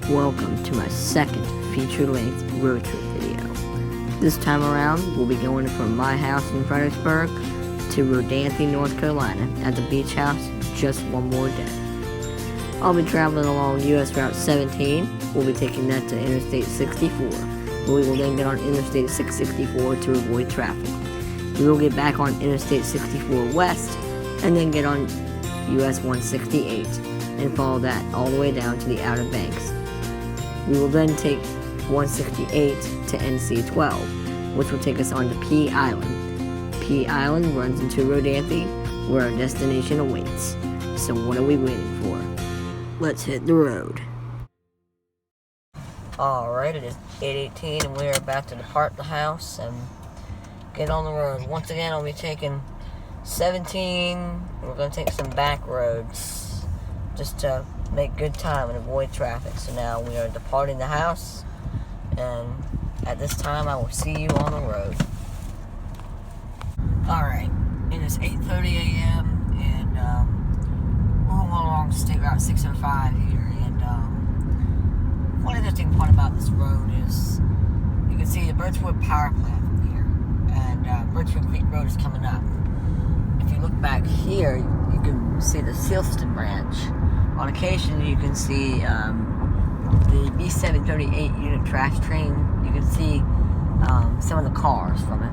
Welcome to my second feature-length road trip video. This time around, we'll be going from my house in Fredericksburg to Rodanthe, North Carolina at the beach house just one more day. I'll be traveling along US Route 17. We'll be taking that to Interstate 64. We will then get on Interstate 664 to avoid traffic. We will get back on Interstate 64 West and then get on US 168 and follow that all the way down to the Outer Banks. We will then take 168 to NC 12, which will take us on to Pea Island. Pea Island runs into Rodanthe, where our destination awaits. So what are we waiting for? Let's hit the road. Alright, it is 8:18 and we are about to depart the house and get on the road. Once again, I'll be taking 17, and we're going to take some back roads just to make good time and avoid traffic. So now we are departing the house, and at this time I will see you on the road. Alright, it is 8:30 a.m. and we're going along State Route 605 here, and one interesting part about this road is you can see the Birchwood Power Plant from here, and Birchwood Creek Road is coming up. If you look back here, you can see the Sealston Branch. On occasion, you can see the B738 unit trash train. You can see some of the cars from it.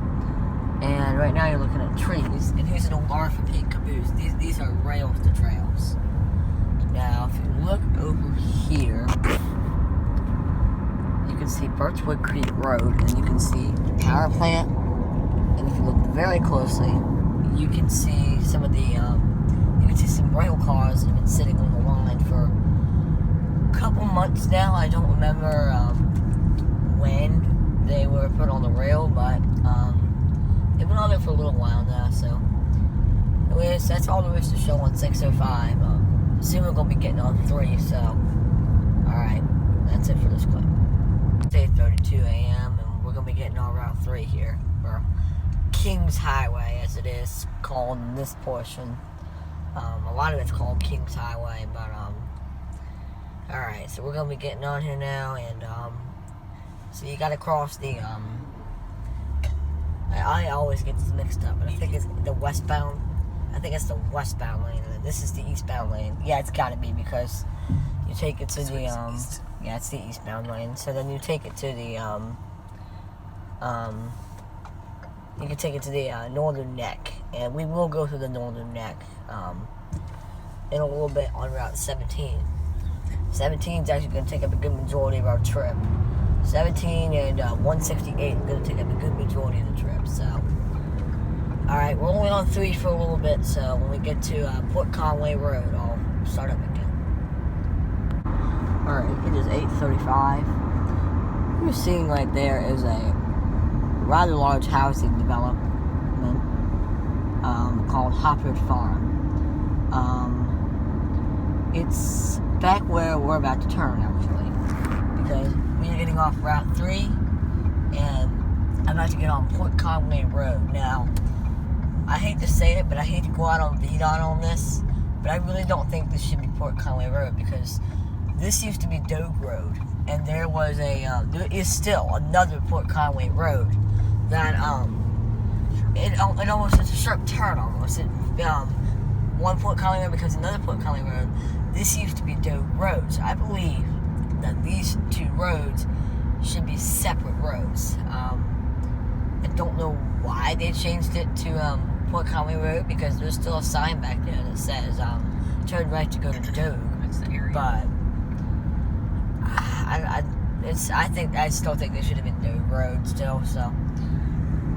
And right now you're looking at trees. And here's an old orthopedic caboose. These are rails to trails. Now, if you look over here, you can see Birchwood Creek Road, and you can see the power plant. And if you look very closely, you can see some of the some rail cars that have been sitting on the line for a couple months now. I don't remember when they were put on the rail, but they've been on there for a little while now. So, anyways, that's all there is to show on 605. Soon we're going to be getting on 3, so, alright, that's it for this clip. It's 8:32 a.m. and we're going to be getting on Route 3 here, or Kings Highway, as it is called in this portion. A lot of it's called Kings Highway, but, alright, so we're going to be getting on here now, and, so you gotta cross the, I always get this mixed up, but I think it's the westbound, I think it's the westbound lane, and this is the eastbound lane. Yeah, it's gotta be, because you take it to the, yeah, it's the eastbound lane, so then you take it to the, you can take it to the northern neck, and we will go through the northern neck in a little bit on Route 17. 17 is actually going to take up a good majority of our trip. 17 and 168 are going to take up a good majority of the trip. So, alright, we're only on 3 for a little bit, so when we get to Port Conway Road, I'll start up again. Alright, it is 8:35. What you're seeing right there is a rather large housing development called Hoppard Farm. It's back where we're about to turn, actually, because we are getting off Route 3 and I'm about to get on Port Conway Road. Now, I hate to say it, but I hate to go out on VDOT on this, but I really don't think this should be Port Conway Road, because this used to be Dogue Road, and there was there is still another Port Conway Road that, it almost, it's a sharp turn almost. One Port Conway Road becomes another Port Conway Road. This used to be Dogue Road, so I believe that these two roads should be separate roads. I don't know why they changed it to Port Conway Road, because there's still a sign back there that says turn right to go to Dogue. But I still think they should have been Dogue Road still. So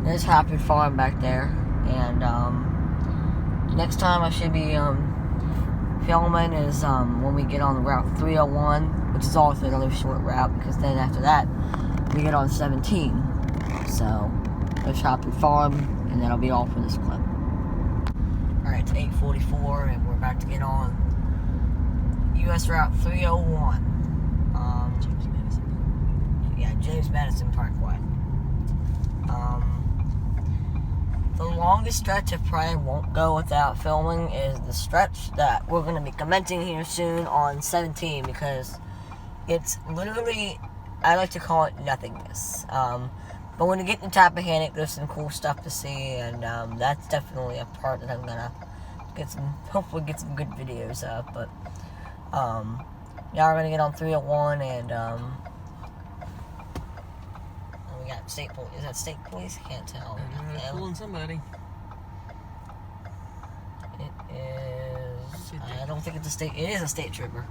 there's Hoppard Farm back there, and next time I should be filming is when we get on Route 301, which is also another short route, because then after that we get on 17. So there's Hoppard Farm, and that'll be all for this clip. Alright, it's 8:44 and we're about to get on US Route 301. James Madison Parkway. The longest stretch I probably won't go without filming is the stretch that we're going to be commencing here soon on 17, because It's literally, I like to call it nothingness. But when you get in the Tappahannock, there's some cool stuff to see, and that's definitely a part that I'm gonna hopefully get some good videos of. But now we're gonna get on 301, and we got state police. Is that state police? I can't tell. They're pulling somebody. It is. I don't think it's a state. It is a state trooper.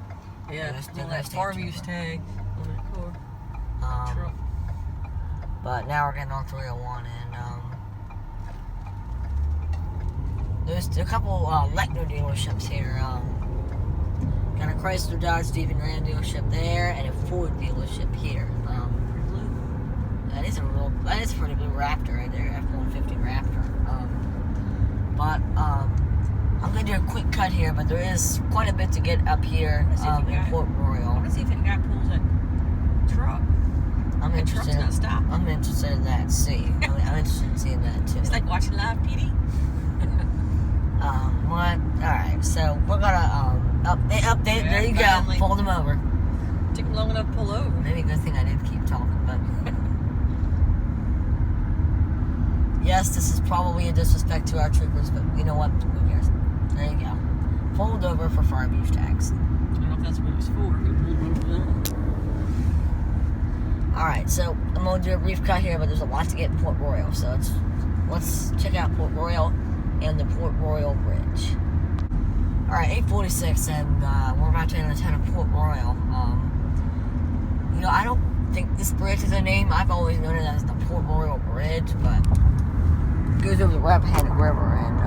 Yeah, it's that farm use tag on that car. Truck. But now we're getting on 301, and there's a couple Lechner dealerships here. Got a Chrysler, Dodge, Stephen Ram dealership there, and a Ford dealership here. That is a pretty blue Raptor right there, F-150 Raptor. But I'm gonna do a quick cut here, but there is quite a bit to get up here in Port Royal. I want to see if that guy pulls that truck. I'm interested in that. See, I'm interested in seeing that too. It's like watching live PD. What? All right, so we're gonna update. Yeah, there you go. Fold them over. Took him long enough to pull over. Maybe a good thing I didn't keep talking, but yes, this is probably a disrespect to our troopers, but you know what? Who cares? There you go. Fold over for farm use tags. I don't know if that's what it was for. He pulled over that. Alright, so I'm going to do a brief cut here, but there's a lot to get in Port Royal, so let's check out Port Royal and the Port Royal Bridge. Alright, 8:46, and we're about to enter the town of Port Royal. You know, I don't think this bridge is a name. I've always known it as the Port Royal Bridge, but it goes over the Rappahannock River, and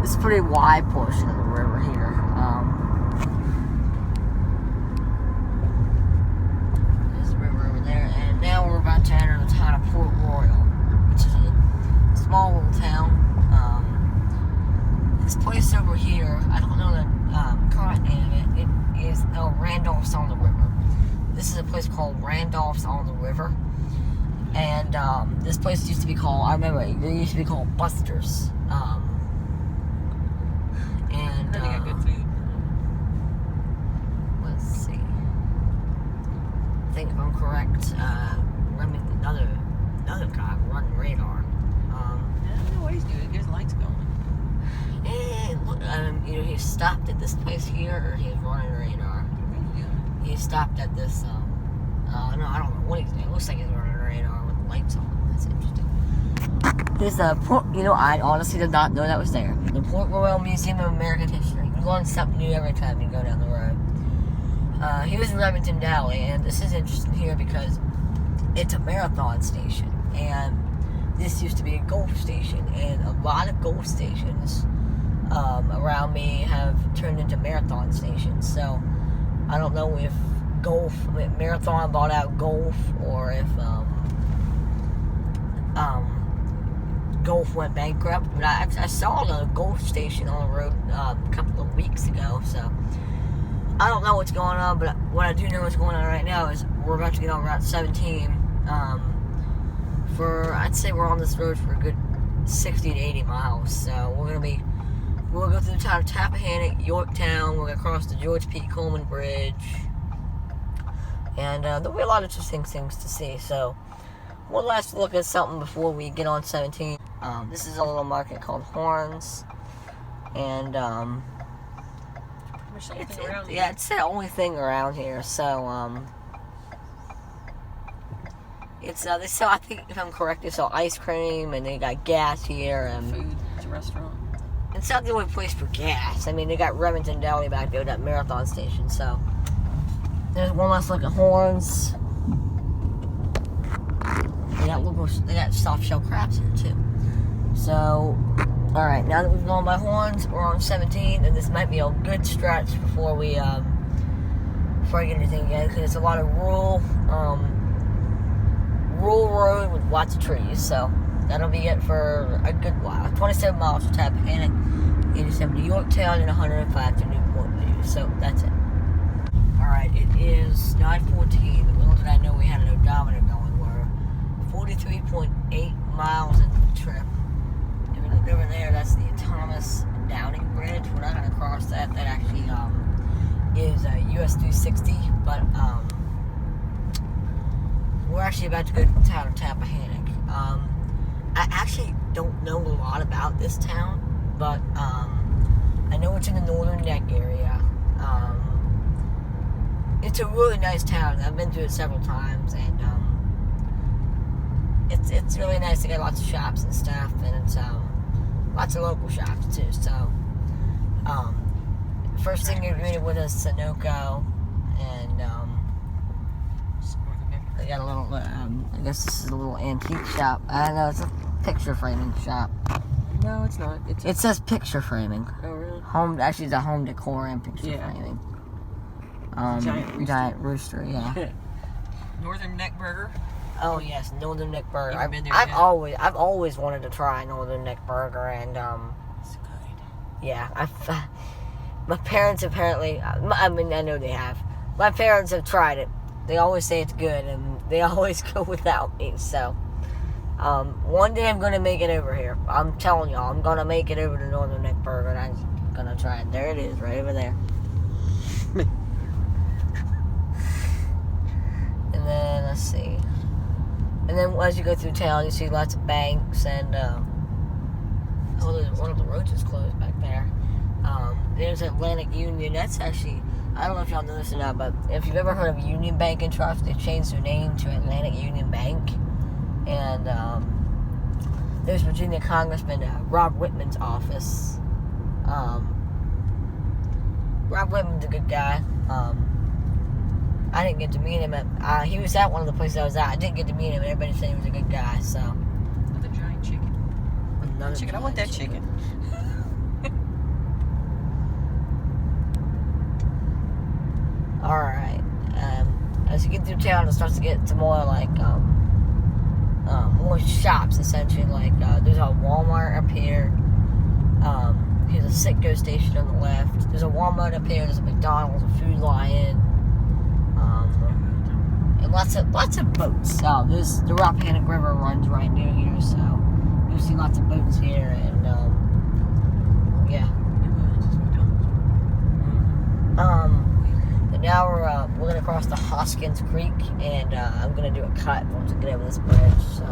it's a pretty wide portion of the river here. Now we're about to enter the town of Port Royal, which is a small little town. This place over here, I don't know the current name of it. It is Randolph's on the River. This is a place called Randolph's on the River, and this place used to be called. I remember it used to be called Buster's. And they got good food. Let's see. I think if I'm correct, another guy running radar. I don't know what he's doing. There's lights going. And look, you know, he stopped at this place here, or he's running radar. He stopped at this. No, I don't know what he's doing. It looks like he's running radar with lights on. That's interesting. There's the Port. You know, I honestly did not know that was there. The Port Royal Museum of American History. You learn something new every time you go down the road. He was in Remington Valley, and this is interesting here because it's a marathon station, and this used to be a golf station, and a lot of golf stations around me have turned into marathon stations. So I don't know if Marathon bought out golf, or if golf went bankrupt. But I saw the golf station on the road a couple of weeks ago, so I don't know what's going on, but what I do know what's going on right now is we're about to get on Route 17. I'd say we're on this road for a good 60 to 80 miles. So we'll go through the town of Tappahannock, Yorktown. We're gonna cross the George P. Coleman Bridge, and there'll be a lot of interesting things to see. So we'll last look at something before we get on 17. This is a little market called Horns, and it's the only thing around here. So it's they sell, I think if I'm correct, they sell ice cream, and they got gas here, and food. It's a restaurant. It's not the only place for gas. I mean, they got Remington Deli back there, that marathon station. So there's one last look at Horns. They got soft shell crabs here too. So, all right, now that we've gone by Horns, we're on 17, and this might be a good stretch before we get anything again, because it's a lot of rural road with lots of trees. So that'll be it for a good while. 27 miles to Tappahannock, 87 to Yorktown, and 105 to Newport News. So that's it. Alright, it is 9:14. The little did I know we had an odometer going. We're 43.8 miles into the trip. If we look over there, that's the Thomas Downing Bridge. We're not going to cross that. That actually is US 360. But we're actually about to go to the town of Tappahannock. I actually don't know a lot about this town, but I know it's in the Northern Neck area. It's a really nice town. I've been to it several times, and it's really nice. They got lots of shops and stuff, and it's lots of local shops too. So first thing you're greeted with is Sunoco, and they got a little. I guess this is a little antique shop. I don't know. It's a picture framing shop. No, it's not. It says picture framing. Oh, really? Home. Actually, it's a home decor and picture framing. Giant rooster. Yeah. Northern Neck Burger. Oh yes, Northern Neck Burger. I've been there I've yet? always wanted to try Northern Neck Burger, and It's good. yeah, my parents apparently. I mean, I know they have. My parents have tried it. They always say it's good, and they always go without me. So, one day I'm gonna make it over here. I'm telling y'all, I'm gonna make it over to Northern Neck Burger, and I'm gonna try it. There it is, right over there. And then let's see. And then as you go through town, you see lots of banks, and one of the roads is closed back there. There's Atlantic Union. That's actually, I don't know if y'all know this or not, but if you've ever heard of Union Bank and Trust, they changed their name to Atlantic Union Bank. And there's Virginia Congressman Rob Whitman's office. Rob Whitman's a good guy. I didn't get to meet him he was at one of the places I was at. I didn't get to meet him, and everybody said he was a good guy, so. Another giant chicken. Another Chicken. I want that chicken. Alright. As you get through town, it starts to get to more like, more shops, essentially. Like, there's a Walmart up here. Here's a Citgo station on the left. There's a Walmart up here. There's a McDonald's, a Food Lion. And lots of boats. There's the Rappahannock River runs right near here, so you'll see lots of boats here, and yeah. And now we're gonna cross the Hoskins Creek, and I'm gonna do a cut once we get over this bridge. So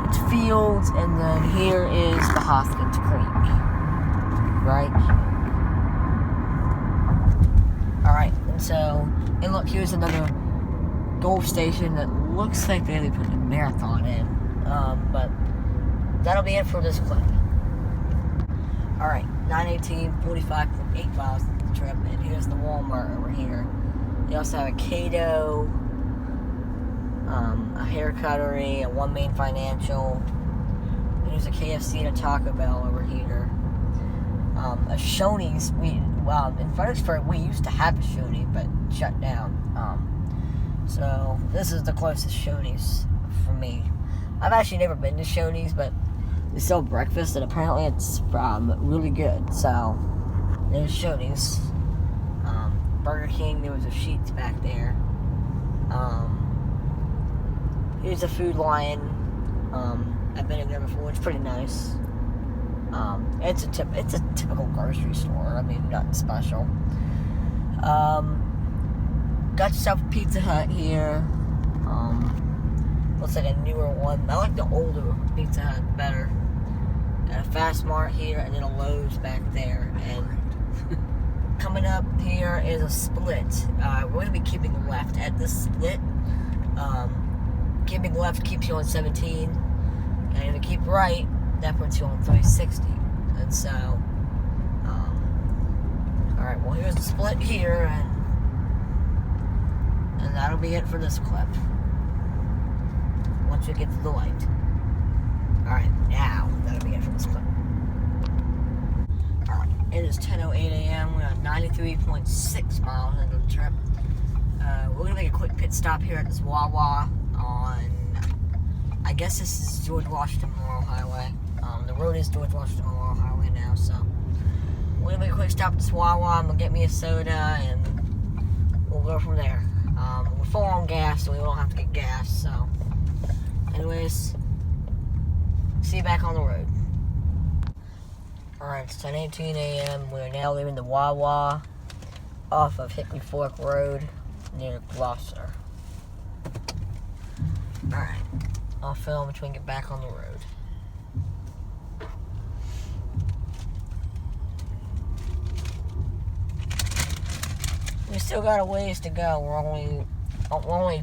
it's fields, and then here is the Hoskins Creek, right? Alright, and so, and look, here's another Gulf station that looks like they put a marathon in. But that'll be it for this clip. Alright, 918, 45.8 miles of the trip, and here's the Walmart over here. They also have a Cato, a hair cuttery, a One Main Financial. There's a KFC and a Taco Bell over here. A Shoney's. In Fredericksburg, we used to have a Shoney, but shut down. So this is the closest Shoney's for me. I've actually never been to Shoney's, but they sell breakfast, and apparently it's really good. So there's Shoney's. Burger King. There was a Sheetz back there. Here's a Food Lion. I've been in there before. It's pretty nice. It's a typical grocery store. I mean, nothing special. Got yourself a Pizza Hut here. Looks like a newer one. I like the older Pizza Hut better. Got a Fast Mart here, and then a Lowe's back there. And coming up here is a Split. We're going to be keeping left at the Split. Keeping left keeps you on 17, and if you keep right, that puts you on 360. And so, alright, well, here's the Split here, and that'll be it for this clip. Once we get to the light. Alright, now, that'll be it for this clip. Alright, it is 10:08 a.m. We're at 93.6 miles into the trip. We're going to make a quick pit stop here at this Wawa on, I guess this is George Washington Memorial Highway. The road is George Washington Memorial Highway now, so we're going to make a quick stop at this Wawa. I'm going to get me a soda, and we'll go from there. We're full on gas, so we don't have to get gas, so anyways, see you back on the road. Alright, it's 10:18 a.m. We're now leaving the Wawa off of Hickory Fork Road. near Gloucester. Alright, I'll film until we get back on the road. We still got a ways to go. We're only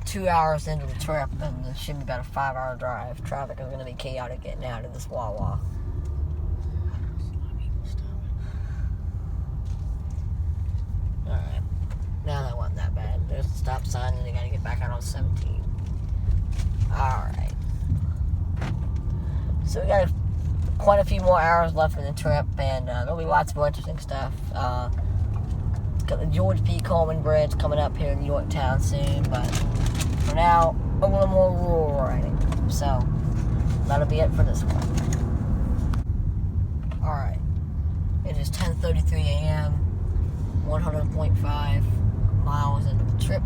2 hours into the trip, and it should be about a 5-hour drive. Traffic is going to be chaotic getting out of this Wawa. Alright, now that wasn't that bad. There's the stop sign, and they got to get back out on 17. Alright. So we got quite a few more hours left in the trip, and there'll be lots of interesting stuff. Got the George P. Coleman Bridge coming up here in Yorktown soon, but for now, a little more rural riding. So, that'll be it for this one. Alright. It is 10:33 a.m., 100.5 miles into the trip,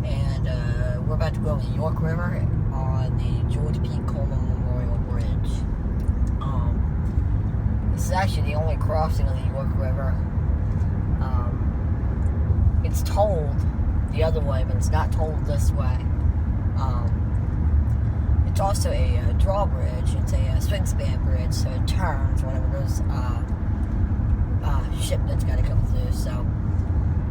and we're about to go over the York River on the George P. Coleman Memorial Bridge. This is actually the only crossing of the York River. It's tolled the other way, but it's not tolled this way. It's also a drawbridge. It's a swing span bridge, so it turns whenever there's ship that's got to come through. So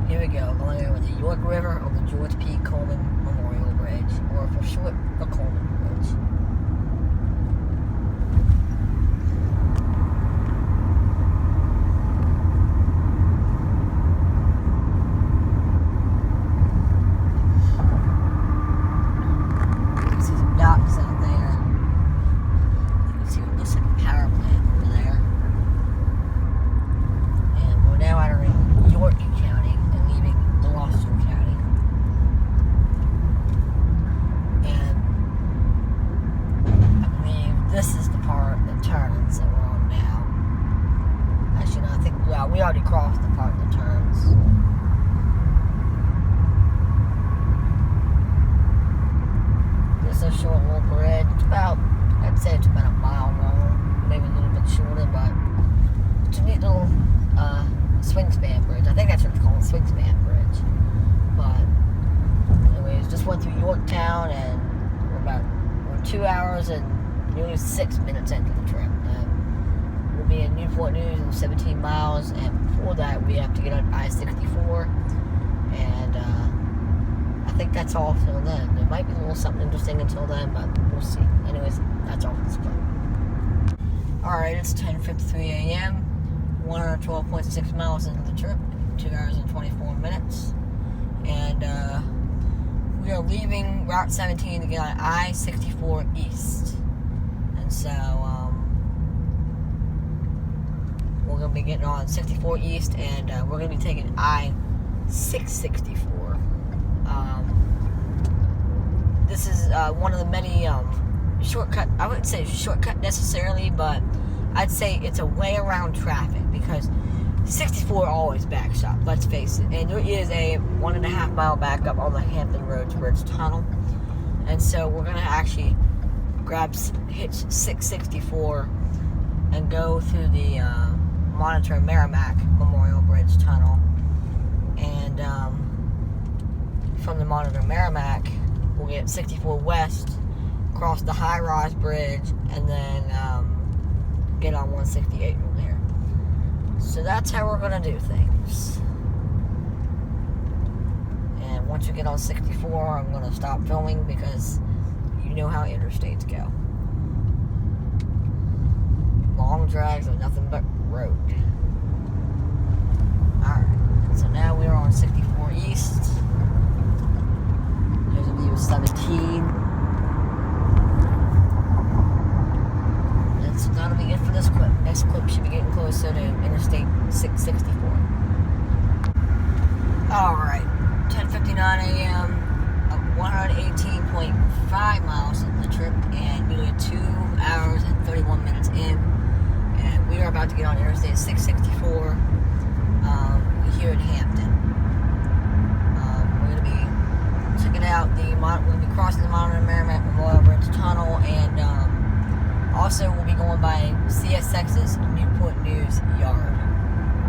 here we go, going over the York River on the George P. Coleman Memorial Bridge, or for short, the Coleman Bridge. We already crossed the part that turns. This is a short little bridge. It's about, I'd say it's about a mile long, maybe a little bit shorter, but it's a neat little swing span bridge. I think that's what it's called, swing span bridge. But anyways, just went through Yorktown, and we're 2 hours and nearly 6 minutes into the trip. We'll be in Newport News in 17 miles, and before that we have to get on I-64, and I think that's all till then. There might be a little something interesting until then, but we'll see. Anyways, that's all for this clip. Alright, it's 10:53 a.m., 112.6 miles into the trip, 2 hours and 24 minutes, and we are leaving Route 17 to get on I-64 East, and so we're going to be getting on 64 East, and we're going to be taking I-664. This is one of the many shortcut, I wouldn't say shortcut necessarily, but I'd say it's a way around traffic, because 64 always backs up, let's face it, and there is a 1.5 mile backup on the Hampton Roads Bridge Tunnel, and so we're going to actually hitch 664 and go through the Monitor Merrimack Memorial Bridge Tunnel, and from the Monitor Merrimack we'll get 64 West, cross the High Rise Bridge, and then get on 168 from there. So that's how we're going to do things. And once you get on 64, I'm going to stop filming, because you know how interstates go. Long drags are nothing but road. Alright, so now we're on 64 East. There's a view of 17. And so that'll be it for this clip. Next clip should be getting closer to Interstate 664. Alright, 10:59 a.m. 118.5 miles into the trip, and nearly 2 hours and 31 minutes in. And we are about to get on Interstate 664 here in Hampton. We're going to be checking out we're going to be crossing the Monitor Merrimack Memorial Bridge Tunnel, and also we'll be going by CSX's Newport News Yard.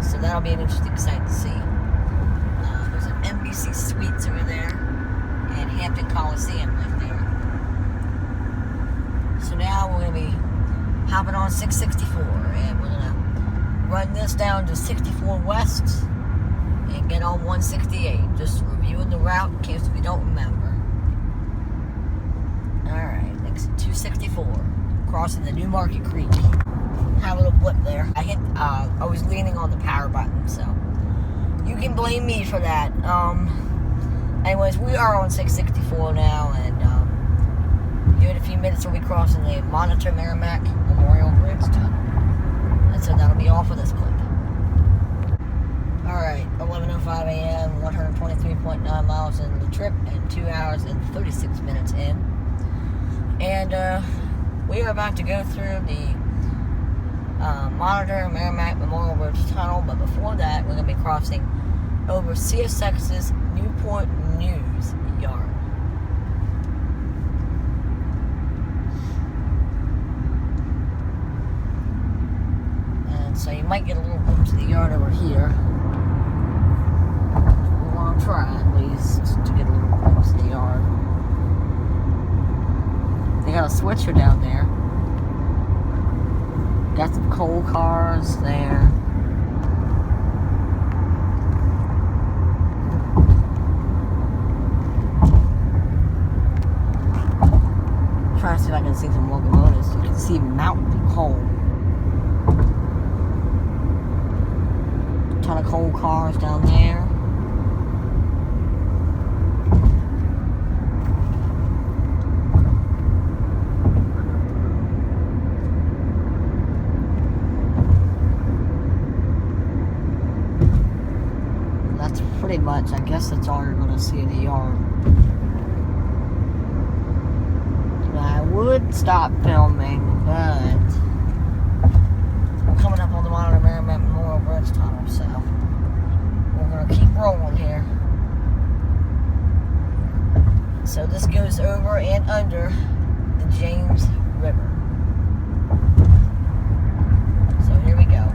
So that'll be an interesting sight to see. There's an NBC Suites and get on 168. Just reviewing the route in case we don't remember. Alright, next 264. Crossing the New Market Creek. Had a little blip there. I was leaning on the power button, so you can blame me for that. Anyways, we are on 664 now, and here in a few minutes we'll be crossing the Monitor Merrimack Memorial Bridge Tunnel. And so that'll be all for this clip. Alright, 11:05 a.m., 123.9 miles into the trip, and 2 hours and 36 minutes in. And we are about to go through the Monitor Merrimack Memorial Bridge Tunnel, but before that, we're going to be crossing over CSX's Newport News Yard. And so you might get a little glimpse of the yard over here. We're going to try at least to get a little glimpse of the yard. They got a switcher down there. Got some coal cars there. Trying to see if I can see some locomotives. You can see mountain coal. A ton of coal cars down there. Pretty much, I guess that's all you're going to see in the yard. I would stop filming, but we're coming up on the Monitor Merrimack Memorial Bridge Tunnel, so we're going to keep rolling here. So this goes over and under the James River. So here we go.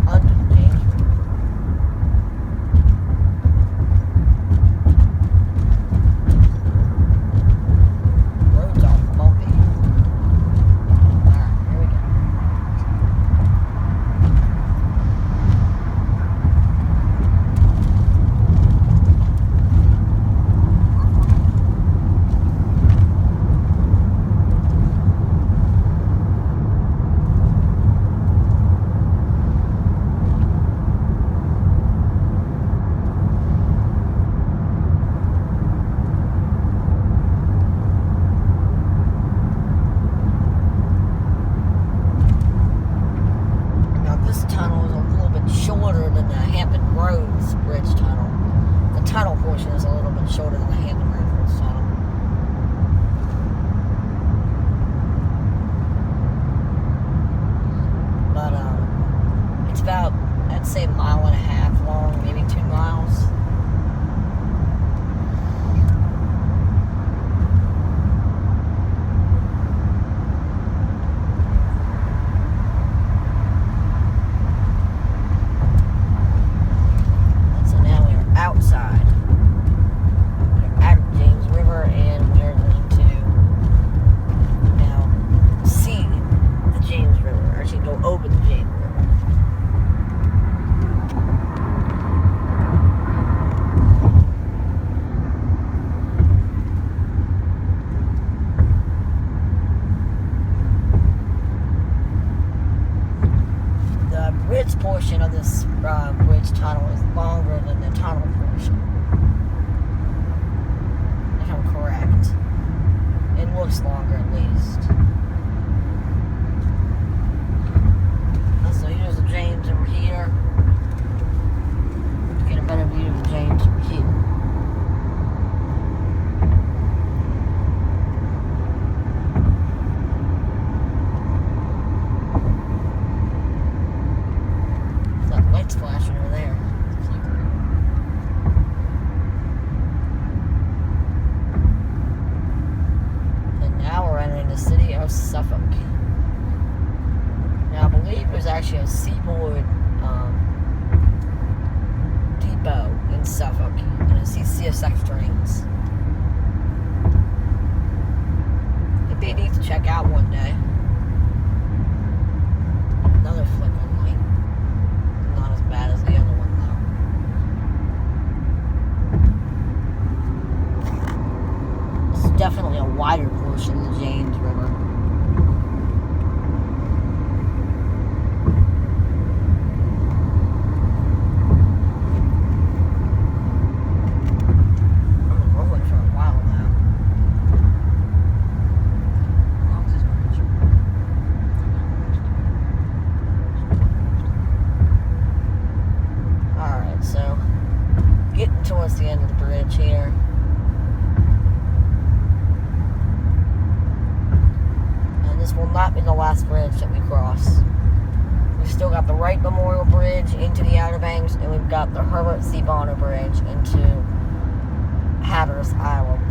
Under the James River. Shorter than the Hampton Roads Bridge Tunnel. But it's about, I'd say, a mile and a half long, maybe 2 miles. And so now we are outside. Over the James River. The bridge portion of this bridge tunnel is longer than the tunnel portion, if I'm correct. It looks longer at least. So here's the James over here. Get a better view of the James over here. That light's flashing over there. And now we're entering the city of Suffolk. Now, I believe there's actually a seaboard depot in Suffolk, and I see CSX trains. It'd be neat to check out one day. Another flickering light. Not as bad as the other one, though. branch of the James River. Towards the end of the bridge here. And this will not be the last bridge that we cross. We've still got the Wright Memorial Bridge into the Outer Banks, and we've got the Herbert C. Bonner Bridge into Hatteras Island.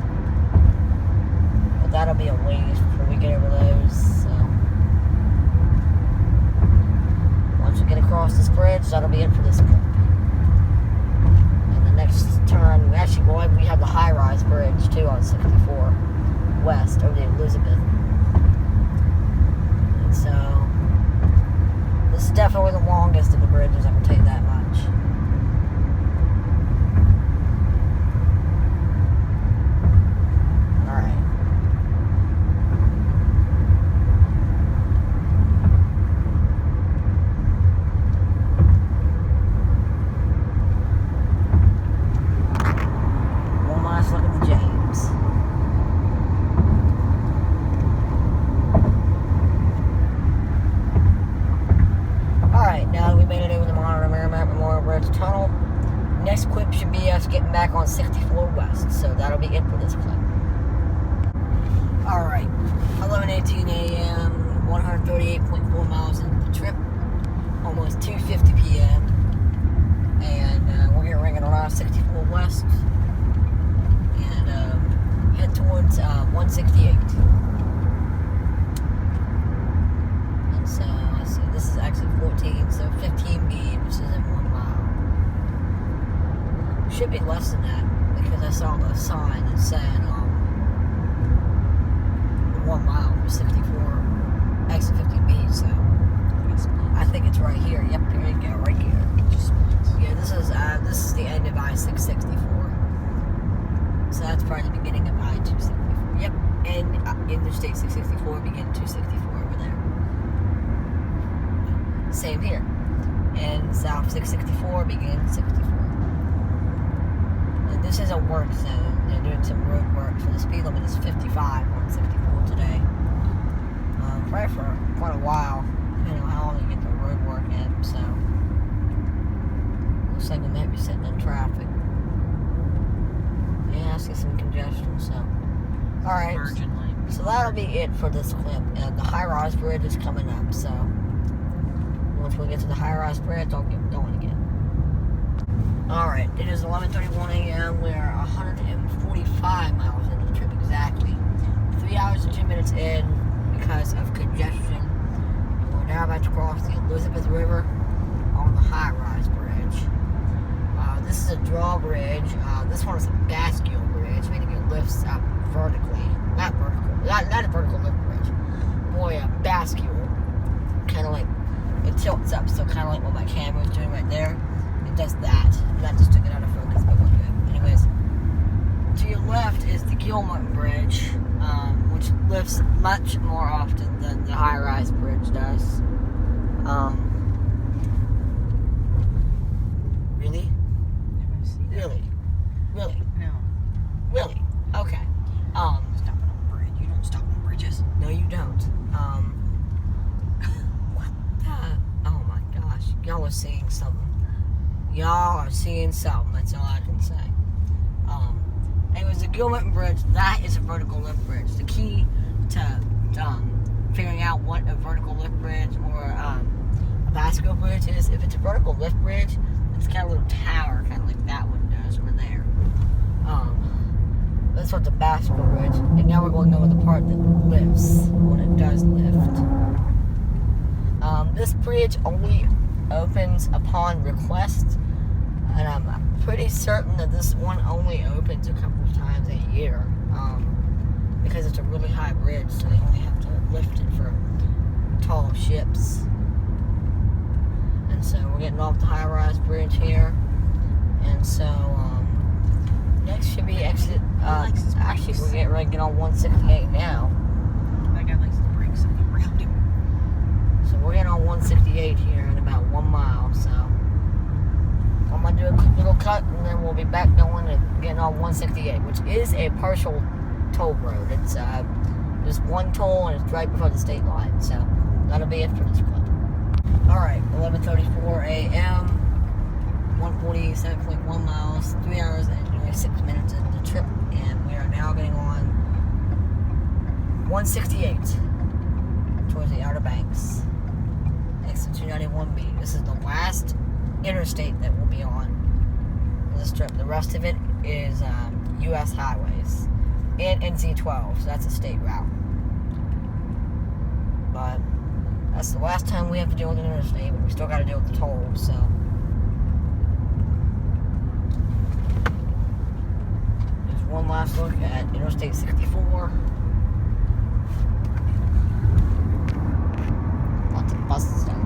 But that'll be a ways before we get over those, so. Once we get across this bridge, that'll be it for this trip. Next turn, actually, we have the high-rise bridge too on 64 West over the Elizabeth. And so, this is definitely the longest of the bridges, I can tell you that much. Alright. Look at the James. Alright, now that we made it over the Merrimack Memorial Bridge Tunnel, next clip should be us getting back on 64 West, so that'll be it for this clip. Alright, 11:18 a.m., 138.4 miles into the trip, almost 2:50 p.m., and we're getting ringing around 64 West. Head towards 168. And so, let's see, this is actually 14, so 15 bead, which isn't 1 mile. Should be less than that, because I saw the sign that said 1 mile for 64, exit 15 bead, so I think it's right here. Yep, here you go, right here. Yeah, this is the end of I-664. So that's probably the beginning of I-264. Yep, and Interstate 664 begin 264 over there. Same here. And South 664 begin 64. And this is a work zone. They're doing some road work, so the speed limit is 55 on 64 today. Probably for quite a while, depending on how long you get the road work in. So looks like we might be sitting in traffic. Yeah, I see some congestion, so. Alright, so that'll be it for this clip. And the high-rise bridge is coming up, so. Once we get to the high-rise bridge, I'll get going again. Alright, it is 11:31 a.m. We're 145 miles into the trip exactly. 3 hours and 2 minutes in because of congestion. We're now about to cross the Elizabeth River on the high-rise bridge. This is a drawbridge. This one is a bascule bridge, meaning it lifts up vertically. Not vertical. Not a vertical lift bridge. Boy, a bascule. Kind of like, it tilts up, so kind of like what my camera is doing right there. It does that. That just took it out of focus, but we'll do it. Anyways, to your left is the Gilman Bridge, which lifts much more often than the high-rise bridge does. Really? Really? Really? No. Really? Okay. Stopping on a bridge. You don't stop on bridges. No, you don't. What the? Oh my gosh. Y'all are seeing something. Y'all are seeing something. That's all I can say. Anyways, the Gilman Bridge, that is a vertical lift bridge. The key to figuring out what a vertical lift bridge or a bascule bridge is, if it's a vertical lift bridge, it's got a little tower, kind of like that one does over there. That's what the bascule bridge. And now we're going over the part that lifts, when it does lift. This bridge only opens upon request, and I'm pretty certain that this one only opens a couple of times a year, because it's a really high bridge, so they only have to lift it for tall ships. And so we're getting off the high-rise bridge here, and so next should be exit Actually, we're getting ready to get on 168 now. That guy likes to break something around him. So we're getting on 168 here in about 1 mile. So I'm gonna do a quick little cut, and then we'll be back going and getting on 168, which is a partial toll road. It's just one toll, and it's right before the state line. So that'll be it for this clip. All right, 11:34 a.m. 147.1 miles, 3 hours and 26 minutes into the trip, and we are now getting on 168 towards the Outer Banks, exit 291B. This is the last interstate that we'll be on this trip. The rest of it is U.S. highways and NC-12, so that's a state route. But that's the last time we have to deal with an interstate, but we still got to deal with the tolls, so. One last look at Interstate 64. Lots of buses down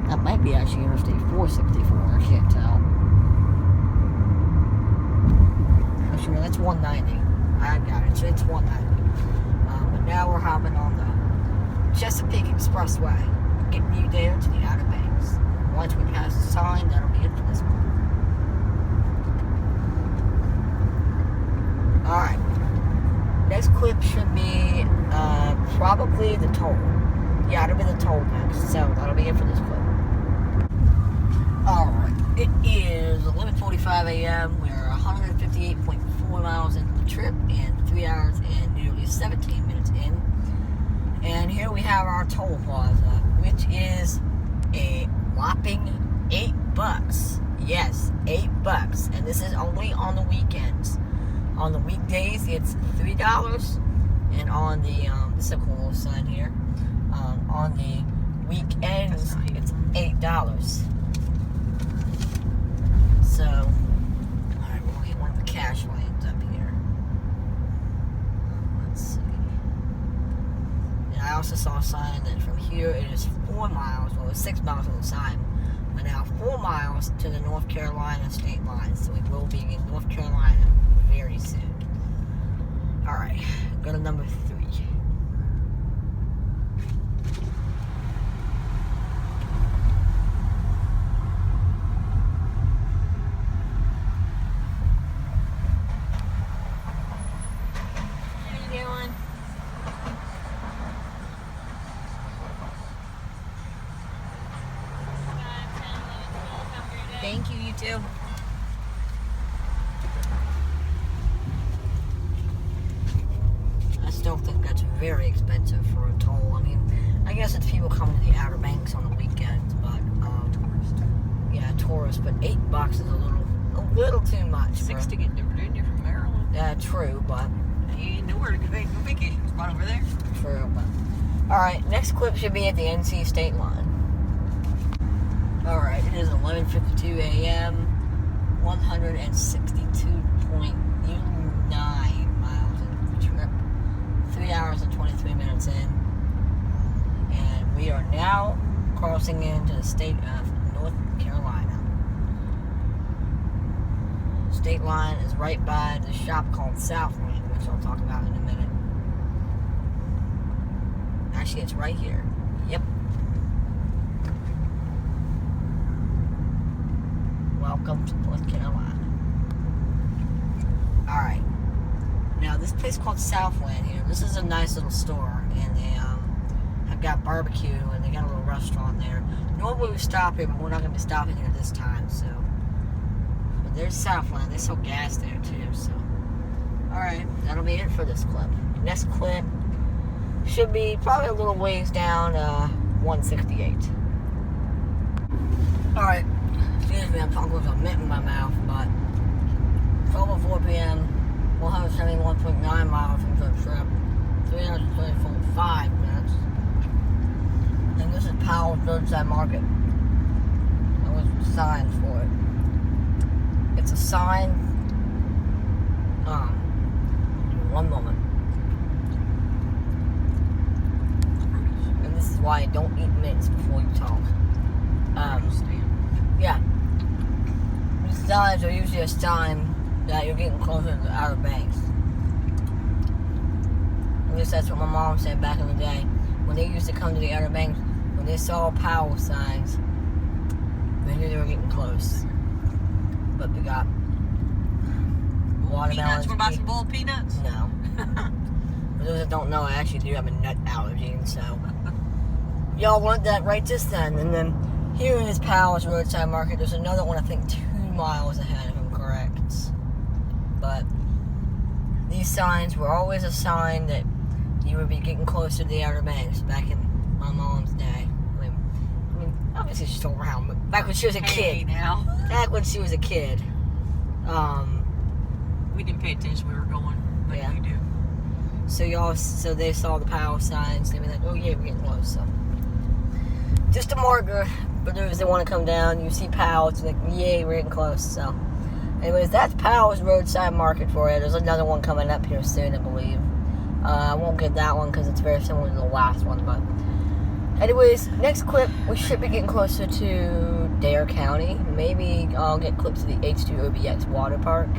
there. That might be actually Interstate 464, I can't tell. Actually, no, that's 190. I got it, so it's 190. But now we're hopping on the Chesapeake Expressway, getting you there to the Outer Banks. Once we pass the sign, that'll be it for this one. Alright, next clip should be probably the toll. Yeah, it'll be the toll next, so that'll be it for this clip. Alright, it is 11:45 a.m. We're 158.4 miles into the trip and 3 hours and nearly 17 minutes in. And here we have our toll plaza, which is a whopping $8. Yes, $8. And this is only on the weekends. On the weekdays, it's $3, and on the this is a cool little sign here. On the weekends, it's $8. So, all right, we'll hit one of the cash lanes up here. Let's see. And I also saw a sign that from here it is 4 miles. Well, it's 6 miles on the sign, but now 4 miles to the North Carolina state line. So we will be in North Carolina very soon. Alright, go to number 3. How you doing? Thank you, you too. I still think that's very expensive for a toll. I mean, I guess it's people coming to the Outer Banks on the weekends, but yeah, tourists. But $8 is a little too much. 6 to get to Virginia from Maryland. Yeah, true, but You ain't nowhere to go vacation spot over there. true. But all right, next clip should be at the NC state line. All right, it is 11:52 a.m. 162.9 miles into the trip. 3 hours and 23 minutes in. And we are now crossing into the state of North Carolina. State line is right by the shop called Southland, which I'll talk about in a minute. Actually, it's right here. Yep. Welcome to North Carolina. Alright. Now, this place called Southland here, this is a nice little store, and they have got barbecue, and they got a little restaurant there. Normally we stop here, but we're not going to be stopping here this time, so. But there's Southland, they sell gas there too, so. Alright, that'll be it for this clip. Next clip should be probably a little ways down 168. Alright, excuse me, I'm talking with a mint in my mouth, but 12:04 p.m. 171.9 miles into the trip, 324.5 minutes. And this is Powell's Roadside Market. There was signs for it. It's a sign. One moment. And this is why I don't eat mints before you talk. Yeah. These signs are usually a sign that you're getting closer to the Outer Banks. At least that's what my mom said back in the day. When they used to come to the Outer Banks, when they saw power signs, they knew they were getting close. But we got watermelons. Peanuts? We're about some boiled peanuts? No. For those that don't know, I actually do have a nut allergy, and so y'all want that right just then. And then here in this Powell's Roadside Market, there's another one, I think 2 miles ahead, if I'm correct. But these signs were always a sign that you would be getting closer to the Outer Banks back in my mom's day. I mean obviously she's still around, but back when she was a kid. Now. Back when she was a kid. We didn't pay attention when we were going, but yeah. we do. So they saw the power signs, they were like, oh yeah, we're getting close. So just a marker for those that want to come down. You see Powell, it's like, yay, we're getting close. So anyways, that's Powell's Roadside Market for you. There's another one coming up here soon, I believe. I won't get that one because it's very similar to the last one. But anyways, next clip, we should be getting closer to Dare County. Maybe I'll get clips of the H2OBX water park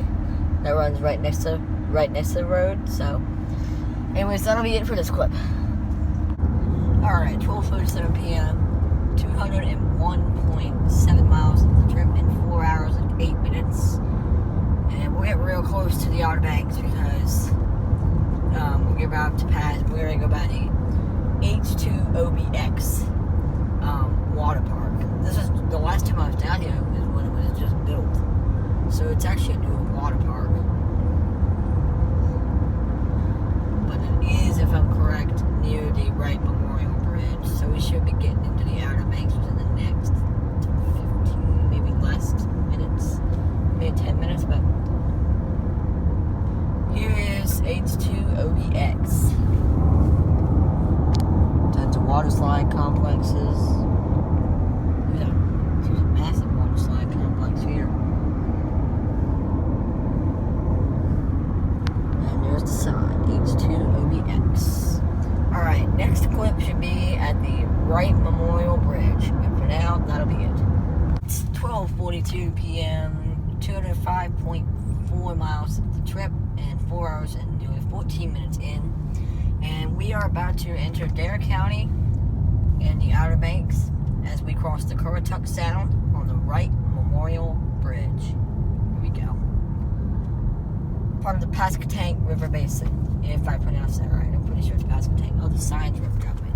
that runs right next to the road. So anyways, that'll be it for this clip. Alright, 12:37 p.m. 201.7 miles of the trip in 4 hours and 8 minutes. And we'll get real close to the Outer Banks because we're about to pass, we're going to go by the H2OBX water park. This is the last time I was down here is when it was just built. So it's actually a new water park. But it is, if I'm correct, near the Wright Memorial Bridge. So we should be getting into the Outer Banks within the next 15, maybe less minutes. Maybe 10 minutes, but here is H2OBX. Tons of water slide complexes. There's a massive water slide complex here. And there's the sign, H2OBX. Alright, next clip should be at the Wright Memorial Bridge. And for now, that'll be it. It's 12:42 p.m., 205.4 miles of the trip, and 4 hours and nearly 14 minutes in. And we are about to enter Dare County and the Outer Banks as we cross the Currituck Sound on the Wright Memorial Bridge. Here we go. Part of the Pasquotank River Basin, if I pronounce that right. I'm pretty sure it's Pasquotank. Oh, the signs were dropping.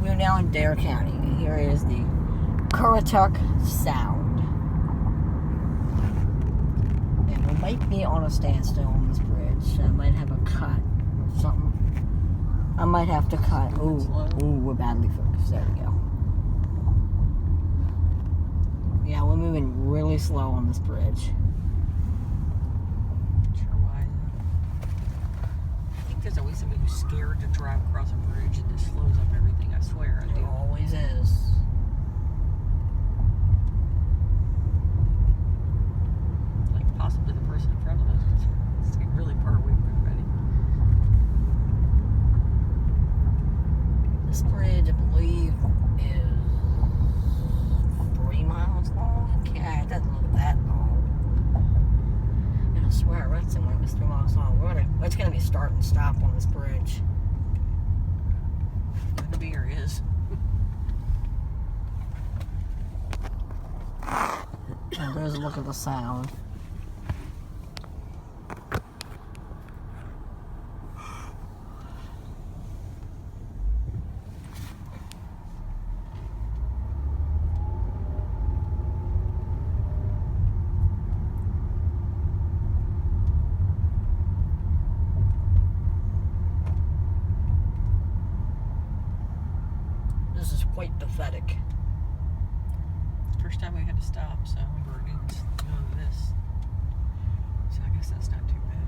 We are now in Dare County, and here is the Currituck Sound. And we might be on a standstill on this bridge, so I might have a cut or something. I might have to cut. Ooh, we're badly focused. There we go. Yeah, we're moving really slow on this bridge. Sure why. I think there's always somebody who's scared to drive across a bridge and just slows up everything. I swear, I do. There always is. Like possibly the person in front of us. It's really far away from everybody. This bridge, I believe, is 3 miles long. Okay, it doesn't look that long. And I swear I read somewhere it was 3 miles long. It's going to be start and stop on this bridge. The beer is. And there's a look at the sound. This is quite pathetic. First time we had to stop, so we were doing this. So I guess that's not too bad.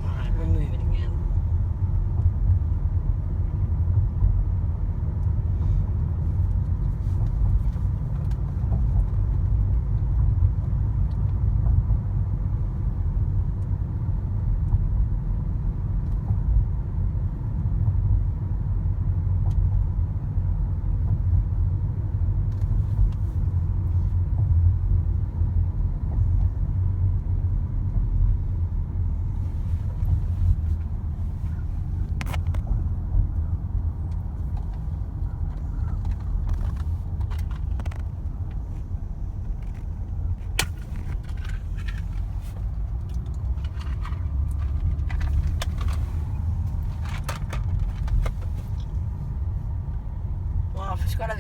Alright, we're moving again.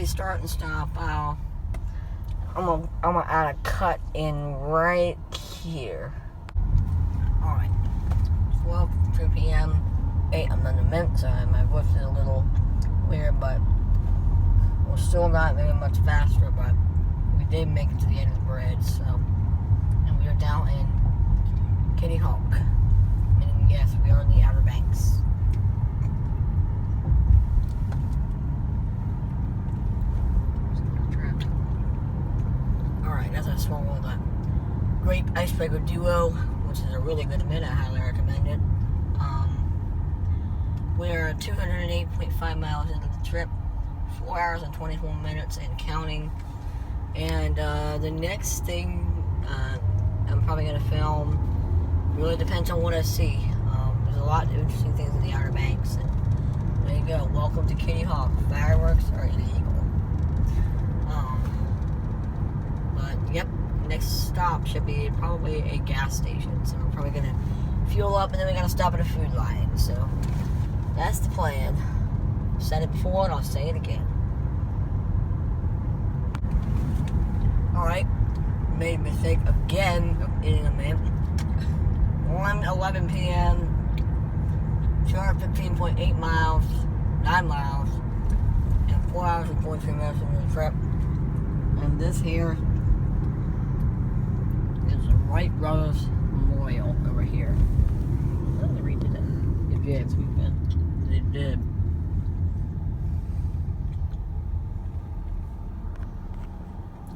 start and stop, I'm gonna add a cut in right here. Alright, 12:02 p.m. 8 minutes. Sorry, my voice is a little weird, but we're still not moving much faster, but we did make it to the end of the bridge, so. And we are down in Kitty Hawk. And yes, we are in the Outer Banks. Alright, as I swallow that Grape Icebreaker Duo, which is a really good mint, I highly recommend it. We're 208.5 miles into the trip, 4 hours and 24 minutes and counting. And the next thing I'm probably going to film really depends on what I see. There's a lot of interesting things in the Outer Banks. And there you go. Welcome to Kitty Hawk. Fireworks are illegal. But yep, next stop should be probably a gas station. So we're probably going to fuel up and then we're going to stop at a food line. So that's the plan. Said it before and I'll say it again. Alright, made a mistake again of eating a mint. 1:11 p.m. 215.8 miles, 9 miles, and 4 hours and 43 minutes into the trip. And this here is the Wright Brothers Memorial over here. I think they redid it. It did. This weekend. They did.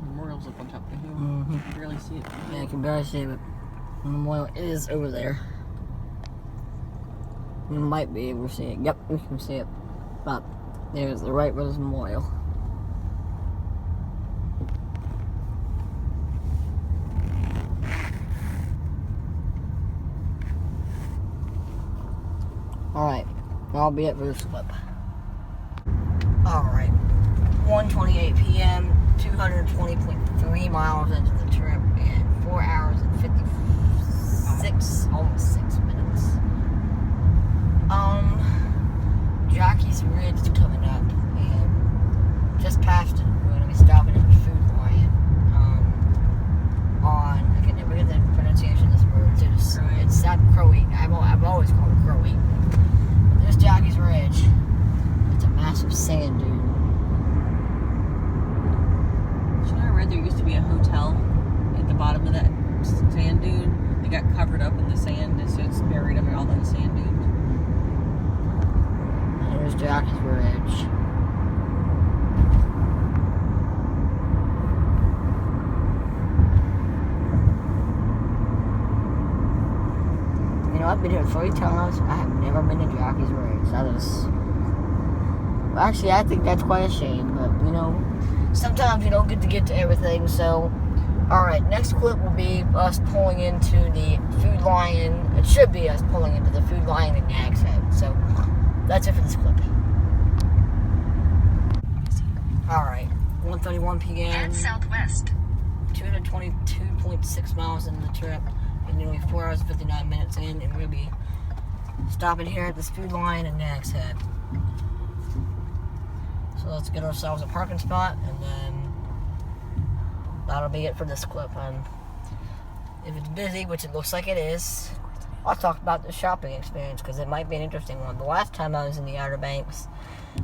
Memorial's up on top of the hill. Mm-hmm. You can barely see it. Yeah, I can barely see it, but the memorial is over there. You might be able to see it. Yep, we can see it. But there's the Wright Brothers Memorial. Alright, that'll be it for this clip. Alright, 1:28 p.m., 220.3 miles into the trip, and 4 hours and 56, almost 6 minutes. Jockey's Ridge is coming up, and just past it, we're going to be stopping at the food line. I can never get the pronunciation of this word. It's South Crowy. I've always called it Crowy. There's Jockey's Ridge. It's a massive sand dune. You know, I read there used to be a hotel at the bottom of that sand dune. They got covered up in the sand, and so it's buried under all those sand dunes. There's Jockey's Ridge. You know, I've been here 3 times. I have never been to Jockey's Ridge. That is... Well, actually, I think that's quite a shame, but, you know, sometimes you don't get to everything, so... Alright, next clip will be us pulling into the Food Lion. It should be us pulling into the Food Lion in Nag's Head, so... That's it for this clip. Alright, 1:31 p.m. Head southwest. 222.6 miles into the trip, and nearly 4 hours and 59 minutes in, and we'll be stopping here at this Food Line in Nag's Head. So let's get ourselves a parking spot, and then that'll be it for this clip. And if it's busy, which it looks like it is, I'll talk about the shopping experience, because it might be an interesting one. The last time I was in the Outer Banks,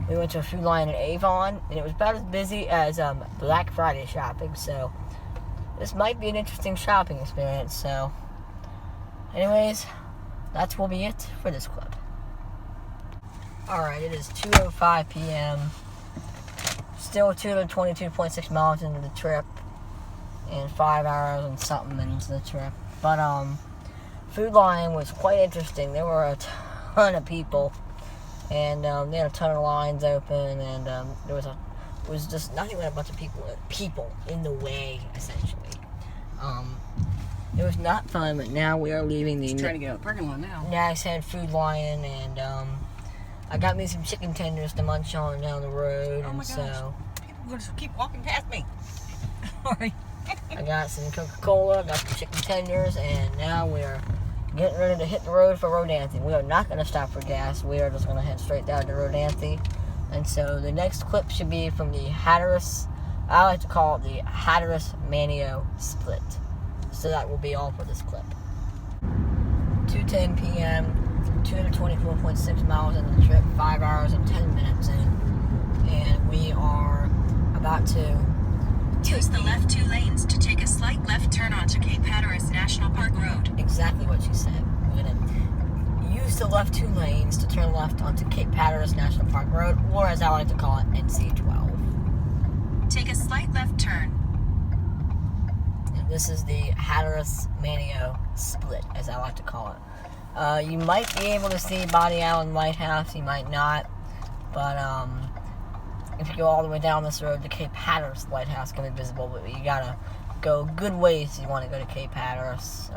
we went to a Food Lion in Avon, and it was about as busy as Black Friday shopping, so this might be an interesting shopping experience. So anyways, that will be it for this clip. Alright, it is 2:05 p.m. Still 222.6 miles into the trip, and 5 hours and something into the trip. But Food Lion was quite interesting. There were a ton of people, and they had a ton of lines open, and it was just not even a bunch of people in the way, essentially. It was not fun, but now we are leaving the... Just trying to get out of the parking lot now. Nag's Head Food Lion, and I got me some chicken tenders to munch on down the road, Oh and my gosh. so... People just keep walking past me. Sorry. I got some Coca-Cola, got some chicken tenders, and now we're getting ready to hit the road for Rodanthe. We are not going to stop for gas. We are just going to head straight down to Rodanthe. And so the next clip should be from the Hatteras, I like to call it the Hatteras-Manteo split. So that will be all for this clip. 2:10 p.m., 224.6 miles into the trip, 5 hours and 10 minutes in. And we are about to use the left 2 lanes to take a slight left turn onto Cape Hatteras National Park Road. Exactly what she said. We're going to use the left 2 lanes to turn left onto Cape Hatteras National Park Road, or as I like to call it, NC12. Take a slight left turn. And this is the Hatteras-Manteo split, as I like to call it. You might be able to see Body Island Lighthouse, you might not, but if you go all the way down this road, the Cape Hatteras Lighthouse can be visible, but you gotta go a good ways if you want to go to Cape Hatteras.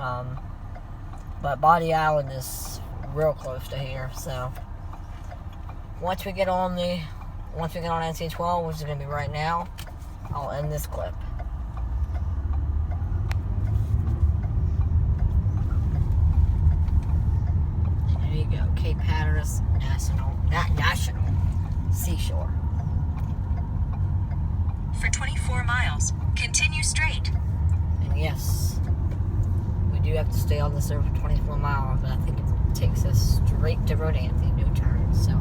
But Body Island is real close to here, so once we get on NC12, which is gonna be right now, I'll end this clip. And there you go, Cape Hatteras National Seashore. For 24 miles, continue straight. And yes, we do have to stay on this road for 24 miles, but I think it takes us straight to Rodanthe, no turns. So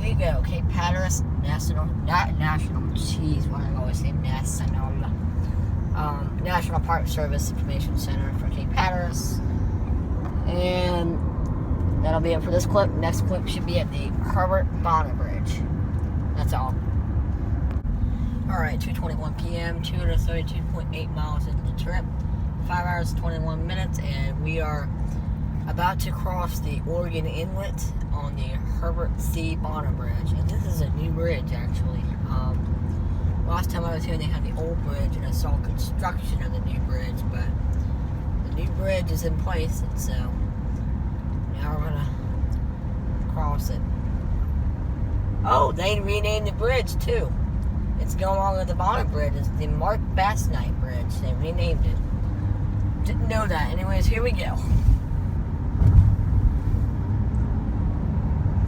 here you go, Cape Hatteras National, jeez, why do I always say National? National Park Service Information Center for Cape Hatteras. And that'll be it for this clip. Next clip should be at the Herbert Bonner Bridge. That's all. Alright, 2:21 p.m., 232.8 miles into the trip, 5 hours and 21 minutes, and we are about to cross the Oregon Inlet on the Herbert C. Bonner Bridge. And this is a new bridge, actually. Last time I was here, they had the old bridge, and I saw construction of the new bridge, but the new bridge is in place, and so now we're gonna cross it. Oh, they renamed the bridge, too. It's no longer the Bonner Bridge, it's the Mark Bass Knight Bridge. They renamed it. Didn't know that. Anyways, here we go.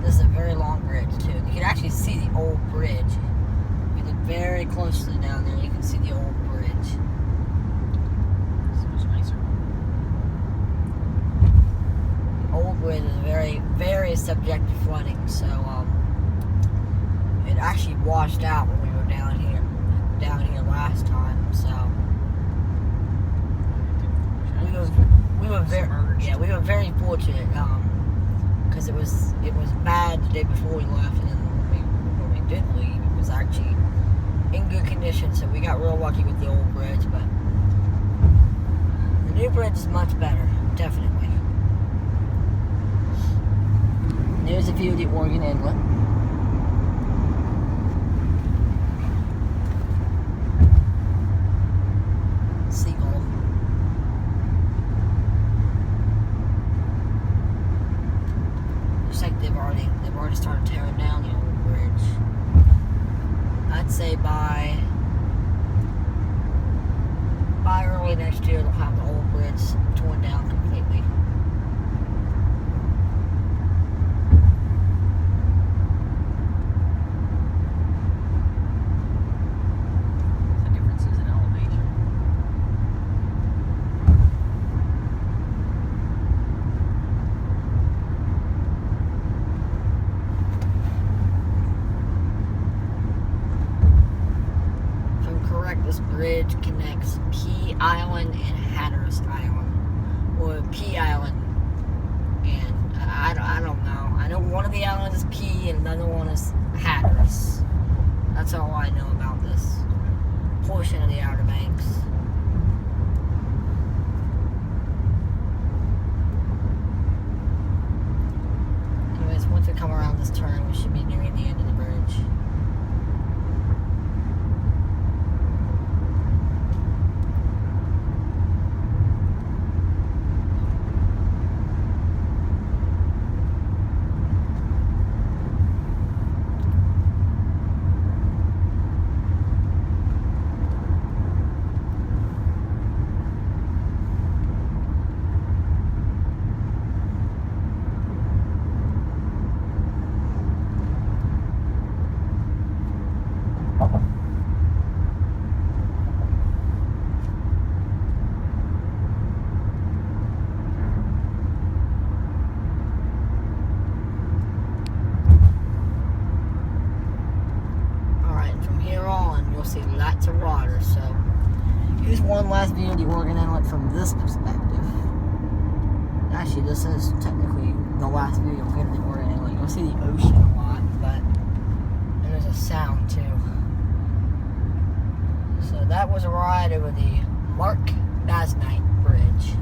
This is a very long bridge, too. You can actually see the old bridge. If you look very closely down there, you can see the old bridge. So much nicer. The old bridge is very, very subject to flooding, so, it actually washed out when we were down here last time, so we were very fortunate, because it was bad the day before we left, and then when we did leave, it was actually in good condition, so we got real lucky with the old bridge, but the new bridge is much better, definitely. There's a view of the Oregon Inlet. They've already started tearing down the old bridge. I'd say by early next year they'll have the old bridge torn down completely. The differences in elevation. This bridge connects Pea Island and Hatteras Island, or Pea Island, and I don't know. I know one of the islands is Pea and another one is Hatteras. That's all I know about this portion of the Outer Banks. Anyways, once we come around this turn, we should be nearing the end of the bridge. Here's one last view of the Oregon Inlet from this perspective. Actually, this is technically the last view you'll get of the Oregon Inlet. You'll see the ocean a lot, but there's a sound too. So that was a ride over the Mark Basnight Bridge.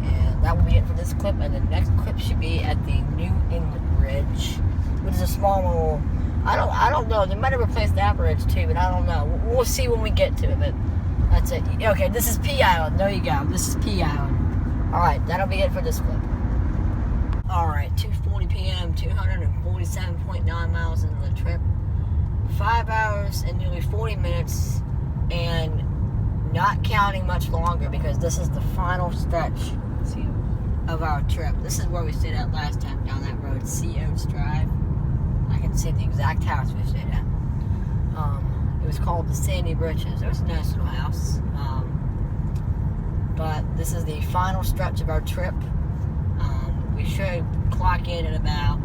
And that will be it for this clip, and the next clip should be at the New Inlet Bridge, which is a small little, I don't know, they might have replaced that bridge too, but I don't know. We'll see when we get to it, but that's it. Okay, this is P Island. There you go. This is P Island. Alright, that'll be it for this clip. Alright, 2:40 p.m., 247.9 miles into the trip. 5 hours and nearly 40 minutes, and not counting much longer because this is the final stretch of our trip. This is where we stayed at last time down that road, Sea Oats Drive. I can see the exact house we stayed at. It was called the Sandy Britches. It was a nice little house. But this is the final stretch of our trip. We should clock in at about,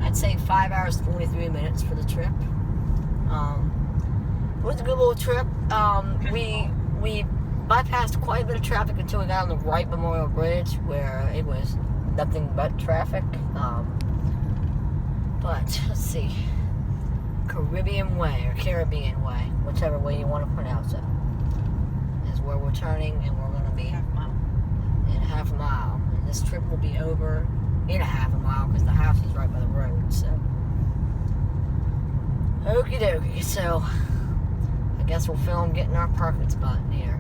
I'd say 5 hours 43 minutes for the trip. It was a good little trip. We bypassed quite a bit of traffic until we got on the Wright Memorial Bridge, where it was nothing but traffic. But let's see, Caribbean Way or Caribbean Way, whichever way you want to pronounce it, is where we're turning, and we're going to be in half a mile. And this trip will be over in a half a mile because the house is right by the road. So, okie dokie. So, I guess we'll film getting our parking spot in here.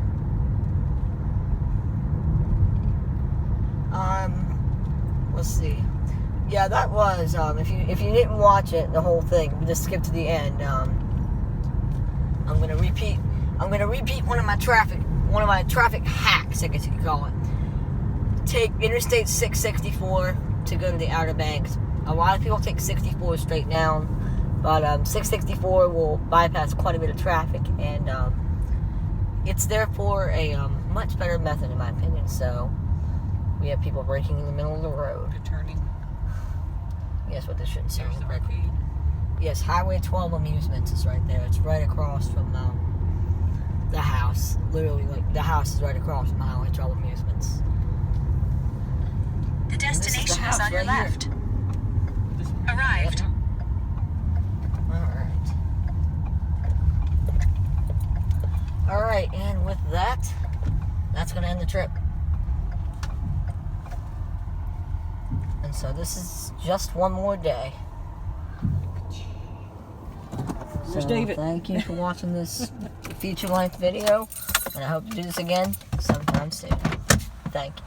Let's see. Yeah, that was, if you didn't watch it, the whole thing, just skip to the end. I'm gonna repeat one of my traffic hacks, I guess you could call it. Take Interstate 664 to go to the Outer Banks. A lot of people take 64 straight down, but 664 will bypass quite a bit of traffic, and it's therefore a much better method in my opinion. So we have people braking in the middle of the road. Turning. Yes, what this should say. There's the arcade. Yes, Highway 12 Amusements is right there. It's right across from the house. Literally, like, the house is right across from Highway 12 Amusements. The destination is on your right left. Arrived. Alright, and with that, that's going to end the trip. And so this is just one more day. Where's So David? thank you for watching this feature-length video, and I hope to do this again sometime soon. Thank you.